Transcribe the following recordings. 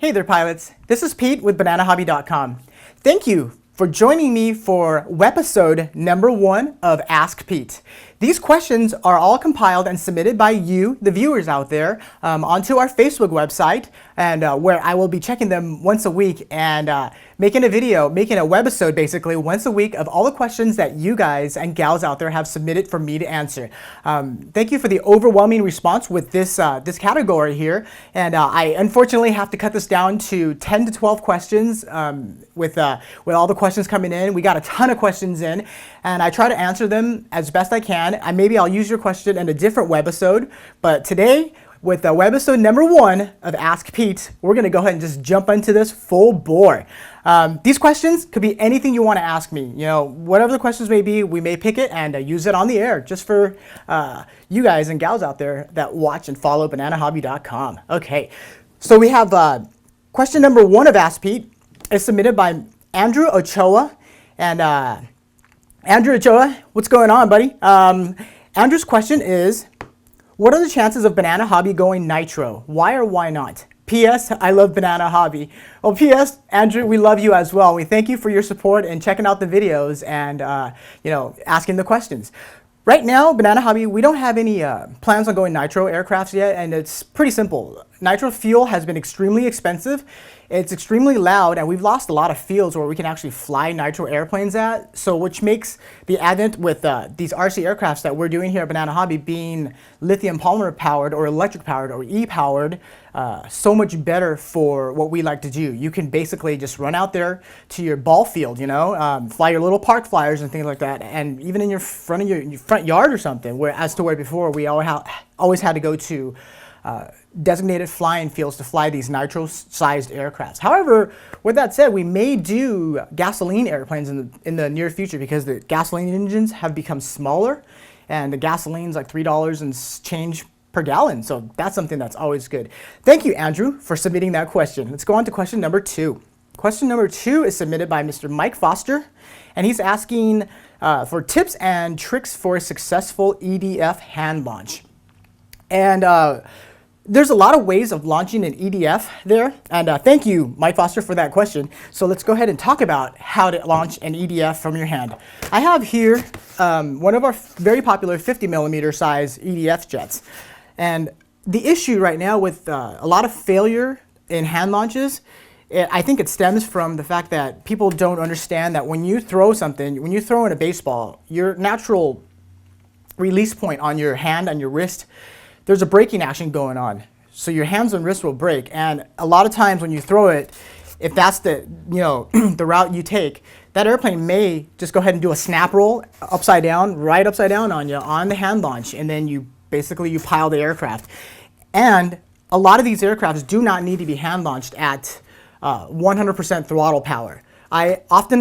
Hey there, pilots. This is Pete with BananaHobby.com. Thank you for joining me for Webisode number 1 of Ask Pete. These questions are all compiled and submitted by you, the viewers out there, onto our Facebook website, and where I will be checking them once a week and making a webisode basically once a week of all the questions that you guys and gals out there have submitted for me to answer. Thank you for the overwhelming response with this category here, and I unfortunately have to cut this down to 10 to 12 questions with all the questions coming in. We got a ton of questions in, and I try to answer them as best I can. Maybe I'll use your question in a different webisode, but today, with webisode number 1 of Ask Pete, we're going to go ahead and just jump into this full bore. These questions could be anything you want to ask me. You know, whatever the questions may be, we may pick it and use it on the air just for you guys and gals out there that watch and follow BananaHobby.com. Okay, so we have question number 1 of Ask Pete is submitted by Andrew Ochoa. And Andrew Ochoa, what's going on, buddy? Andrew's question is, what are the chances of Banana Hobby going nitro? Why or why not? P.S. I love Banana Hobby. Well, P.S. Andrew, we love you as well. We thank you for your support and checking out the videos and asking the questions. Right now, Banana Hobby, we don't have any plans on going nitro aircrafts yet, and it's pretty simple. Nitro fuel has been extremely expensive. It's extremely loud, and we've lost a lot of fields where we can actually fly nitro airplanes at. So which makes the advent with these RC aircrafts that we're doing here at Banana Hobby being lithium polymer powered or electric powered or e-powered so much better for what we like to do. You can basically just run out there to your ball field, fly your little park flyers and things like that, and even in your front yard or something, where before we always had to go to designated flying fields to fly these nitro-sized aircrafts. However, with that said, we may do gasoline airplanes in the near future because the gasoline engines have become smaller, and the gasoline's like $3 and change per gallon. So that's something that's always good. Thank you, Andrew, for submitting that question. Let's go on to question number 2. Question number 2 is submitted by Mr. Mike Foster, and he's asking for tips and tricks for a successful EDF hand launch. And there's a lot of ways of launching an EDF there, and thank you, Mike Foster, for that question. So let's go ahead and talk about how to launch an EDF from your hand. I have here one of our very popular 50mm size EDF jets, and the issue right now with a lot of failure in hand launches, I think it stems from the fact that people don't understand that when you throw in a baseball, your natural release point on your hand and your wrist, there's a braking action going on. So your hands and wrists will break. And a lot of times when you throw it, if that's the route you take, that airplane may just go ahead and do a snap roll right upside down on you on the hand launch. And then you pile the aircraft. And a lot of these aircrafts do not need to be hand launched at 100% throttle power. I often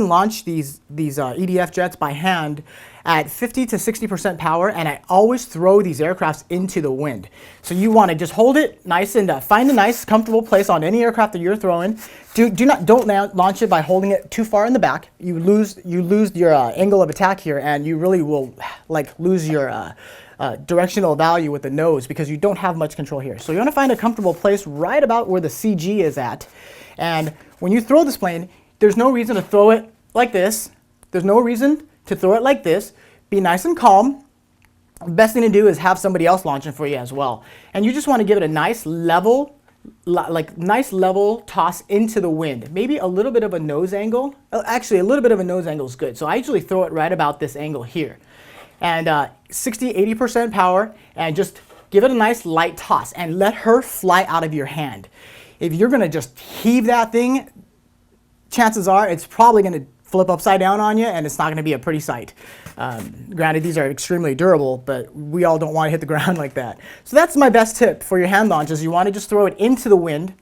launch these EDF jets by hand at 50 to 60% power, and I always throw these aircrafts into the wind. So you want to just hold it nice and find a nice, comfortable place on any aircraft that you're throwing. Don't launch it by holding it too far in the back. You lose your angle of attack here, and you really will lose your directional value with the nose because you don't have much control here. So you want to find a comfortable place right about where the CG is at. And when you throw this plane, there's no reason to throw it like this. There's no reason to throw it like this. Be nice and calm. The best thing to do is have somebody else launching for you as well. And you just want to give it a nice level toss into the wind. Maybe a little bit of a nose angle. Actually, a little bit of a nose angle is good. So I usually throw it right about this angle here. And 60-80% power, and just give it a nice light toss and let her fly out of your hand. If you're going to just heave that thing, chances are it's probably going to flip upside down on you, and it's not going to be a pretty sight. Granted, these are extremely durable, but we all don't want to hit the ground like that. So that's my best tip for your hand launches. You want to just throw it into the wind,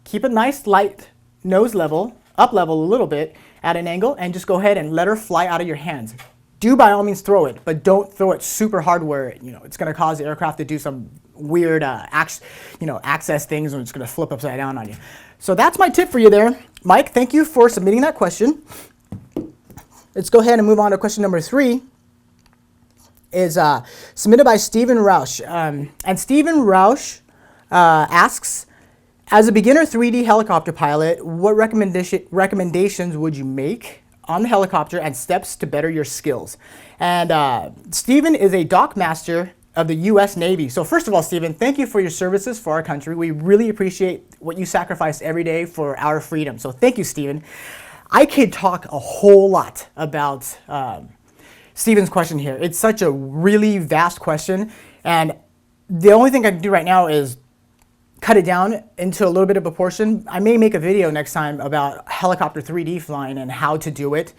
keep it nice, light, nose level, up level a little bit at an angle, and just go ahead and let her fly out of your hands. Do by all means throw it, but don't throw it super hard where it's going to cause the aircraft to do some weird access things, and it's going to flip upside down on you. So that's my tip for you there, Mike. Thank you for submitting that question. Let's go ahead and move on to question number 3. Is submitted by Stephen Roush, and Stephen Roush asks, As a beginner 3D helicopter pilot, what recommendations would you make on the helicopter and steps to better your skills? And Stephen is a dock master of the U.S. Navy. So first of all, Stephen, thank you for your services for our country. We really appreciate what you sacrifice every day for our freedom. So thank you, Stephen. I could talk a whole lot about Stephen's question here. It's such a really vast question, and the only thing I can do right now is cut it down into a little bit of a portion. I may make a video next time about helicopter 3D flying and how to do it.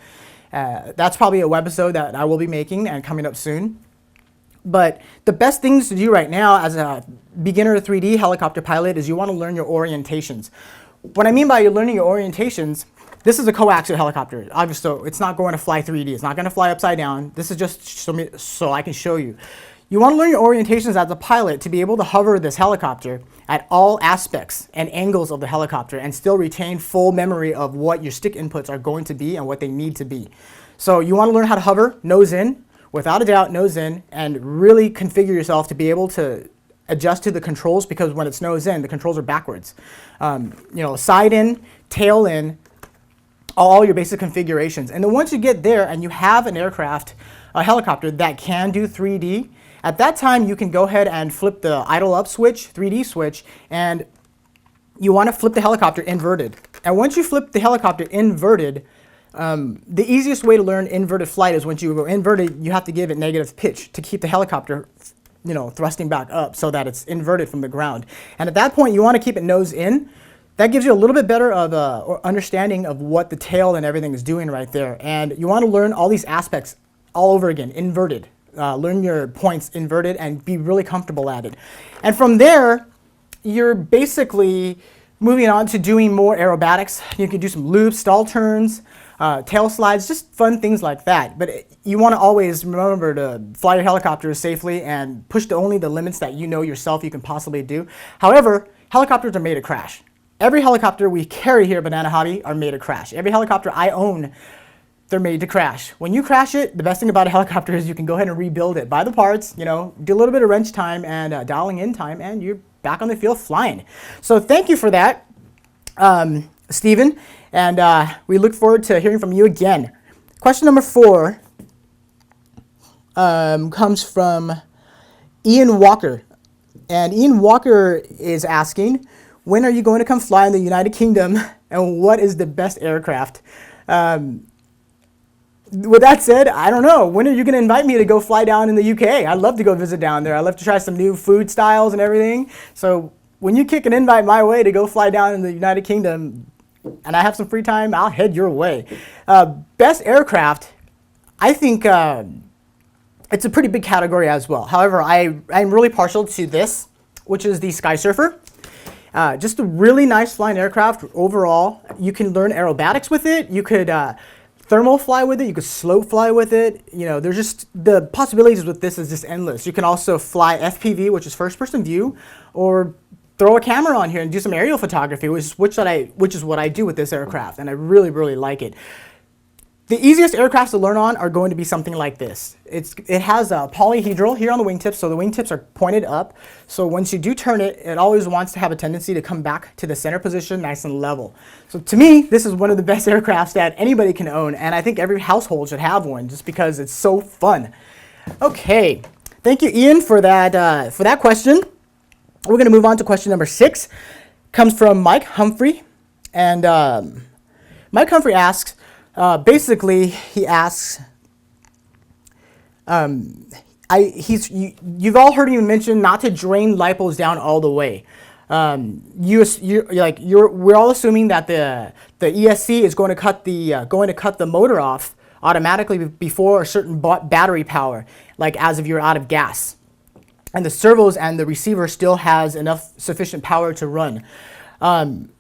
That's probably a webisode that I will be making and coming up soon. But the best things to do right now as a beginner 3D helicopter pilot is you want to learn your orientations. What I mean by you're learning your orientations, this is a coaxial helicopter. Obviously, so it's not going to fly 3D. It's not going to fly upside down. This is just so I can show you. You want to learn your orientations as a pilot to be able to hover this helicopter at all aspects and angles of the helicopter and still retain full memory of what your stick inputs are going to be and what they need to be. So you want to learn how to hover, nose in, without a doubt, nose in, and really configure yourself to be able to adjust to the controls, because when it's nose in, the controls are backwards. Side in, tail in, all your basic configurations. And then once you get there and you have an aircraft, a helicopter that can do 3D, at that time you can go ahead and flip the idle up switch, 3D switch, and you want to flip the helicopter inverted. And once you flip the helicopter inverted, the easiest way to learn inverted flight is once you go inverted, you have to give it negative pitch to keep the helicopter thrusting back up so that it's inverted from the ground. And at that point, you want to keep it nose in. That gives you a little bit better of understanding of what the tail and everything is doing right there. And you want to learn all these aspects all over again, inverted. Learn your points inverted and be really comfortable at it. And from there, you're basically moving on to doing more aerobatics. You can do some loops, stall turns, tail slides, just fun things like that. But you want to always remember to fly your helicopter safely and push only the limits that you know yourself you can possibly do. However, helicopters are made to crash. Every helicopter we carry here at Banana Hobby are made to crash. Every helicopter I own, they're made to crash. When you crash it, the best thing about a helicopter is you can go ahead and rebuild it. Buy the parts, do a little bit of wrench time and dialing in time, and you're back on the field flying. So thank you for that, Stephen, and we look forward to hearing from you again. Question number 4 comes from Ian Walker. And Ian Walker is asking, when are you going to come fly in the United Kingdom, and what is the best aircraft? With that said, I don't know. When are you going to invite me to go fly down in the UK? I'd love to go visit down there. I'd love to try some new food styles and everything. So when you kick an invite my way to go fly down in the United Kingdom and I have some free time, I'll head your way. Best aircraft, I think it's a pretty big category as well. However, I'm really partial to this, which is the Sky Surfer. Just a really nice flying aircraft overall. You can learn aerobatics with it. You could thermal fly with it. You could slope fly with it. There's just, the possibilities with this is just endless. You can also fly FPV, which is first person view, or throw a camera on here and do some aerial photography, which is what I do with this aircraft, and I really, really like it. The easiest aircrafts to learn on are going to be something like this. It has a polyhedral here on the wingtips, so the wingtips are pointed up. So once you do turn it, it always wants to have a tendency to come back to the center position nice and level. So to me, this is one of the best aircrafts that anybody can own, and I think every household should have one just because it's so fun. Okay, thank you, Ian, for that question. We're going to move on to question number 6. Comes from Mike Humphrey, and Mike Humphrey asks, basically, he asks, you've all heard him mention not to drain Lipos down all the way. We're all assuming that the ESC is going to cut the motor off automatically before a certain battery power, like as if you're out of gas, and the servos and the receiver still has enough sufficient power to run. With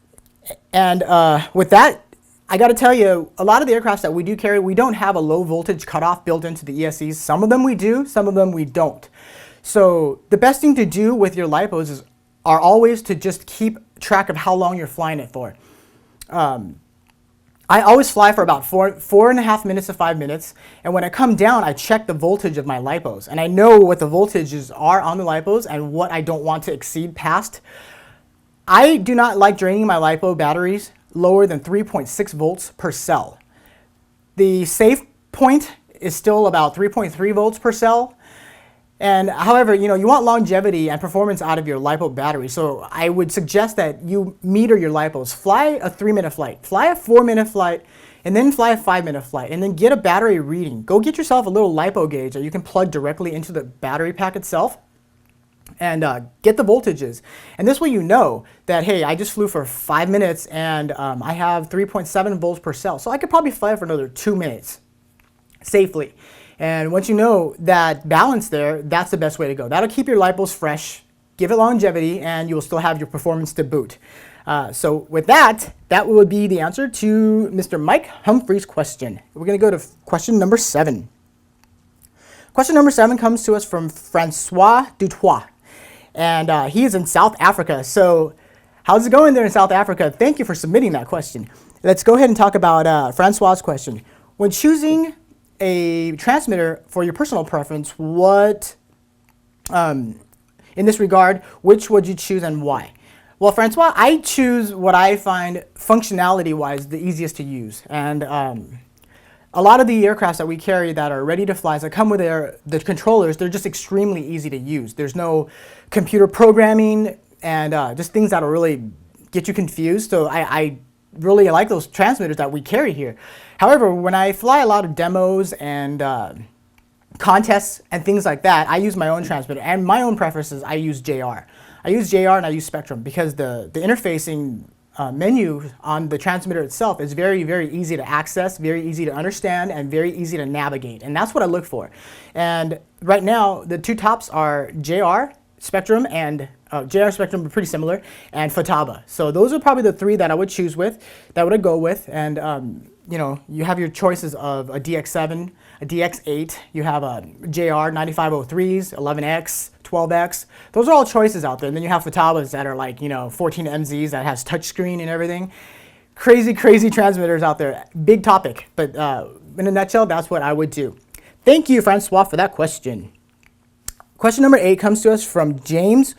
that, I got to tell you, a lot of the aircrafts that we do carry, we don't have a low voltage cutoff built into the ESCs. Some of them we do, some of them we don't. So the best thing to do with your Lipos are always to just keep track of how long you're flying it for. I always fly for about 4.5 minutes to 5 minutes, and when I come down, I check the voltage of my Lipos, and I know what the voltages are on the Lipos and what I don't want to exceed past. I do not like draining my LiPo batteries lower than 3.6 volts per cell. The safe point is still about 3.3 volts per cell. And however, you want longevity and performance out of your LiPo battery. So I would suggest that you meter your LiPos. Fly a 3-minute flight, fly a 4-minute flight, and then fly a 5-minute flight, and then get a battery reading. Go get yourself a little LiPo gauge that you can plug directly into the battery pack itself and get the voltages. And this way you know that, hey, I just flew for 5 minutes and I have 3.7 volts per cell. So I could probably fly for another 2 minutes safely. And once you know that balance there, that's the best way to go. That'll keep your LiPos fresh, give it longevity, and you'll still have your performance to boot. So with that would be the answer to Mr. Mike Humphrey's question. We're going to go to question number 7. Question number 7 comes to us from Francois Dutois, and he is in South Africa. So how's it going there in South Africa? Thank you for submitting that question. Let's go ahead and talk about Francois' question. When choosing a transmitter for your personal preference, what, in this regard, which would you choose and why? Well, Francois, I choose what I find functionality-wise the easiest to use. And a lot of the aircrafts that we carry that are ready to fly, that come with the controllers, they're just extremely easy to use. There's no computer programming and just things that'll really get you confused. So I really like those transmitters that we carry here. However, when I fly a lot of demos and contests and things like that, I use my own transmitter. And my own preferences, I use JR. I use JR and I use Spectrum because the interfacing menu on the transmitter itself is very, very easy to access, very easy to understand, and very easy to navigate. And that's what I look for. And right now, the two tops are JR, Spectrum, and JR Spectrum are pretty similar, and Futaba. So those are probably the three that I would choose with, that would I go with. And you have your choices of a DX7, a DX8, you have a JR 9503s, 11X, 12X. Those are all choices out there. And then you have Futabas that are like, 14 MZs that has touchscreen and everything. Crazy, crazy transmitters out there. Big topic, but in a nutshell, that's what I would do. Thank you, Francois, for that question. Question number 8 comes to us from James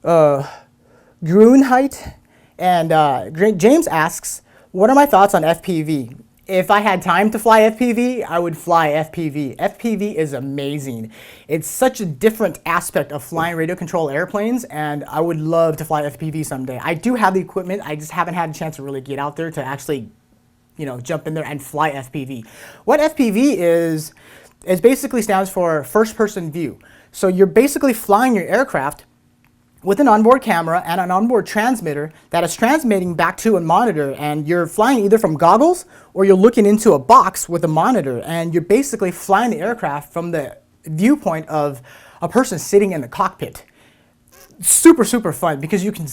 Grunheit. And James asks, what are my thoughts on FPV? If I had time to fly FPV, I would fly FPV. FPV is amazing. It's such a different aspect of flying radio control airplanes, and I would love to fly FPV someday. I do have the equipment, I just haven't had a chance to really get out there to actually, jump in there and fly FPV. What FPV is basically stands for first person view. So you're basically flying your aircraft with an onboard camera and an onboard transmitter that is transmitting back to a monitor, and you're flying either from goggles or you're looking into a box with a monitor, and you're basically flying the aircraft from the viewpoint of a person sitting in the cockpit. Super, super fun because you can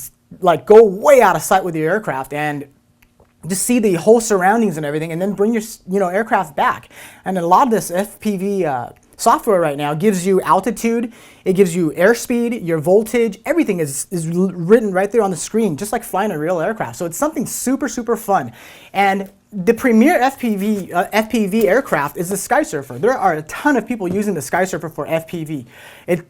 go way out of sight with your aircraft and just see the whole surroundings and everything, and then bring your aircraft back. And a lot of this FPV software right now gives you altitude, it gives you airspeed, your voltage, everything is written right there on the screen, just like flying a real aircraft. So it's something super, super fun. And the premier FPV aircraft is the Skysurfer. There are a ton of people using the Skysurfer for FPV.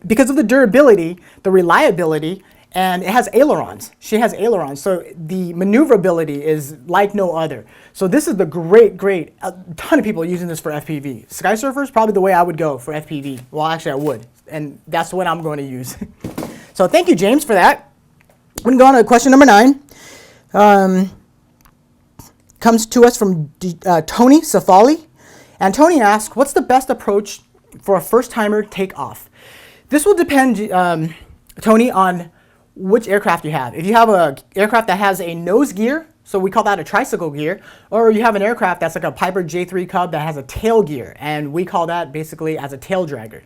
Because of the durability, the reliability, and it has ailerons. She has ailerons, so the maneuverability is like no other. So this is the great, a ton of people using this for FPV. Skysurfer is probably the way I would go for FPV. Well, actually I would, and that's what I'm going to use. So thank you, James, for that. We're going to go on to question number 9. Comes to us from Tony Safali. And Tony asks, what's the best approach for a first-timer takeoff? This will depend, Tony, on which aircraft you have. If you have an aircraft that has a nose gear, so we call that a tricycle gear, or you have an aircraft that's like a Piper J3 Cub that has a tail gear, and we call that basically as a tail dragger.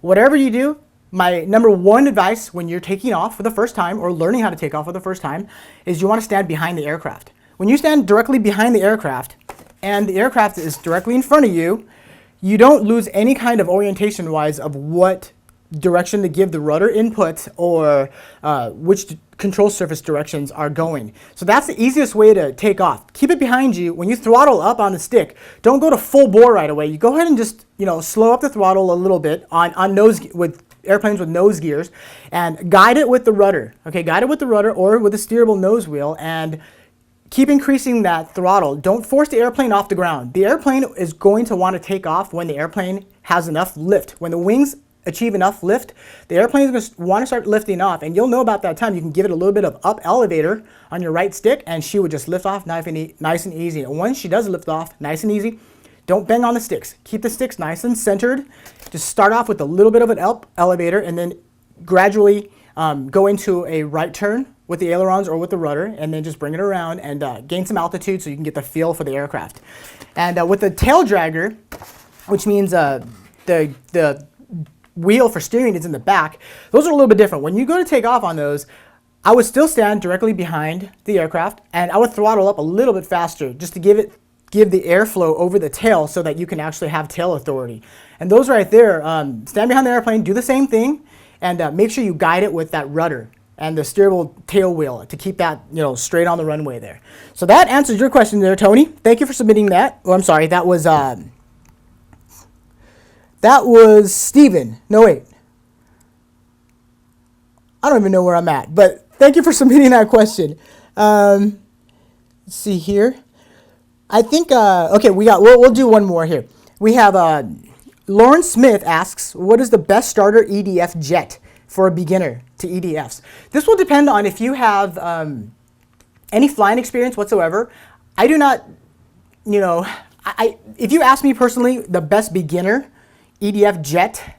Whatever you do, my number one advice when you're taking off for the first time or learning how to take off for the first time is you want to stand behind the aircraft. When you stand directly behind the aircraft and the aircraft is directly in front of you, you don't lose any kind of orientation-wise of what direction to give the rudder input or which control surface directions are going. So that's the easiest way to take off. Keep it behind you. When you throttle up on the stick, don't go to full bore right away. You go ahead and just slow up the throttle a little bit on nose with airplanes with nose gears, and guide it with the rudder. Okay, guide it with the rudder or with a steerable nose wheel, and keep increasing that throttle. Don't force the airplane off the ground. The airplane is going to want to take off when the airplane has enough lift. When the wings achieve enough lift, the airplane is going to want to start lifting off, and you'll know about that time. You can give it a little bit of up elevator on your right stick, and she would just lift off nice and easy. And once she does lift off nice and easy, don't bang on the sticks. Keep the sticks nice and centered. Just start off with a little bit of an up elevator, and then gradually go into a right turn with the ailerons or with the rudder, and then just bring it around and gain some altitude so you can get the feel for the aircraft. And with the tail dragger, which means the wheel for steering is in the back, those are a little bit different. When you go to take off on those, I would still stand directly behind the aircraft, and I would throttle up a little bit faster just to give the airflow over the tail so that you can actually have tail authority. And those right there, stand behind the airplane, do the same thing, and make sure you guide it with that rudder and the steerable tail wheel to keep that, straight on the runway there. So that answers your question there, Tony. Thank you for submitting that. Oh, I'm sorry, that was Steven. No, wait. I don't even know where I'm at, but thank you for submitting that question. Let's see here. I think, okay, we'll do one more here. We have Lauren Smith asks, what is the best starter EDF jet for a beginner to EDFs? This will depend on if you have any flying experience whatsoever. I do not, if you ask me personally, the best beginner EDF jet,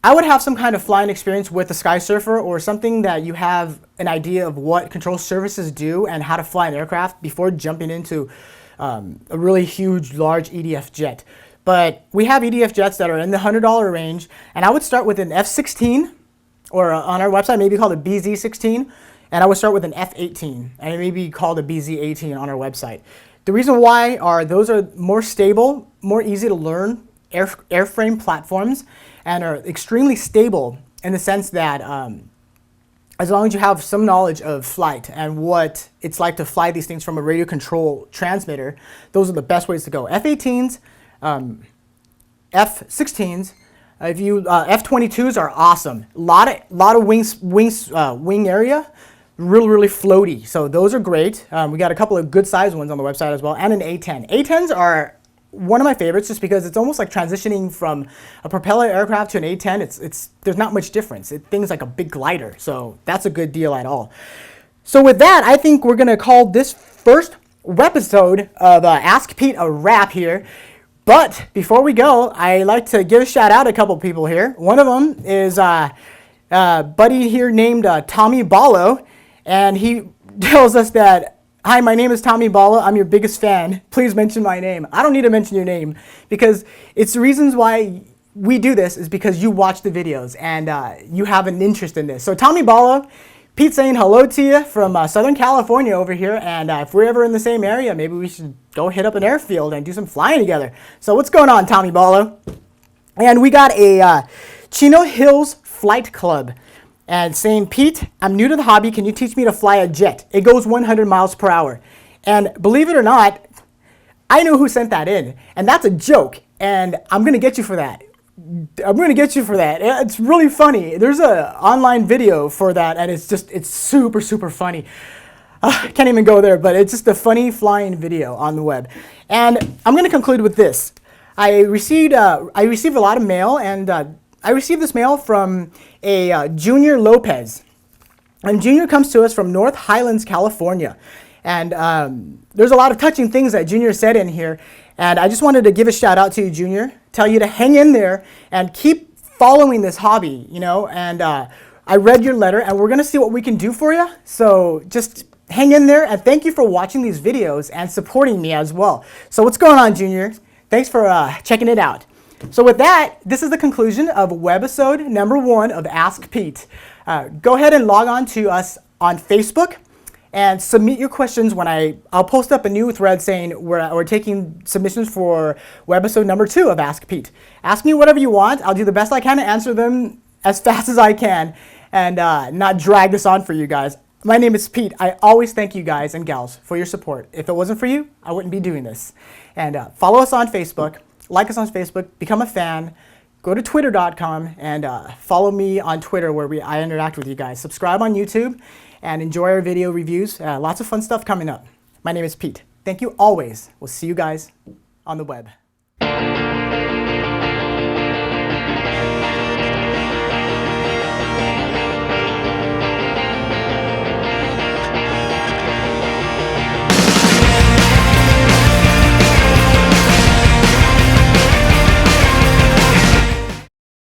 I would have some kind of flying experience with the Sky Surfer or something that you have an idea of what control surfaces do and how to fly an aircraft before jumping into a really huge, large EDF jet. But we have EDF jets that are in the $100 range, and I would start with an F-16, or on our website maybe called a BZ-16, and I would start with an F-18, and it may be called a BZ-18 on our website. The reason why are those are more stable, more easy to learn airframe platforms, and are extremely stable in the sense that as long as you have some knowledge of flight and what it's like to fly these things from a radio control transmitter, those are the best ways to go. F-18s, F-16s, F-22s are awesome. Lot of wing area, really floaty. So those are great. We got a couple of good sized ones on the website as well, and an A-10. A-10s are one of my favorites just because it's almost like transitioning from a propeller aircraft to an A-10. There's not much difference. Thing's like a big glider, so that's a good deal at all. So with that, I think we're gonna call this first episode of Ask Pete a wrap here. But before we go, I like to give a shout out to a couple people here. One of them is a buddy here named Tommy Ballo, and he tells us that, hi, my name is Tommy Ballo. I'm your biggest fan. Please mention my name. I don't need to mention your name because it's the reasons why we do this is because you watch the videos and you have an interest in this. So Tommy Ballo, Pete saying hello to you from Southern California over here, and if we're ever in the same area, maybe we should go hit up an airfield and do some flying together. So what's going on, Tommy Ballo? And we got a Chino Hills Flight Club. And saying, Pete, I'm new to the hobby. Can you teach me to fly a jet? It goes 100 miles per hour. And believe it or not, I know who sent that in. And that's a joke. And I'm going to get you for that. It's really funny. There's an online video for that, and it's super funny. I can't even go there, but it's just a funny flying video on the web. And I'm going to conclude with this. I received a lot of mail, and I received this mail from a Junior Lopez. And Junior comes to us from North Highlands, California. And there's a lot of touching things that Junior said in here. And I just wanted to give a shout out to you, Junior. Tell you to hang in there and keep following this hobby, And I read your letter, and we're going to see what we can do for you. So just hang in there, and thank you for watching these videos and supporting me as well. So what's going on, Junior? Thanks for checking it out. So with that, this is the conclusion of webisode number 1 of Ask Pete. Go ahead and log on to us on Facebook and submit your questions when I'll post up a new thread saying we're taking submissions for webisode number 2 of Ask Pete. Ask me whatever you want. I'll do the best I can to answer them as fast as I can and not drag this on for you guys. My name is Pete. I always thank you guys and gals for your support. If it wasn't for you, I wouldn't be doing this. And follow us on Facebook. Like us on Facebook, become a fan, go to twitter.com and follow me on Twitter where I interact with you guys. Subscribe on YouTube and enjoy our video reviews. Lots of fun stuff coming up. My name is Pete. Thank you always. We'll see you guys on the web.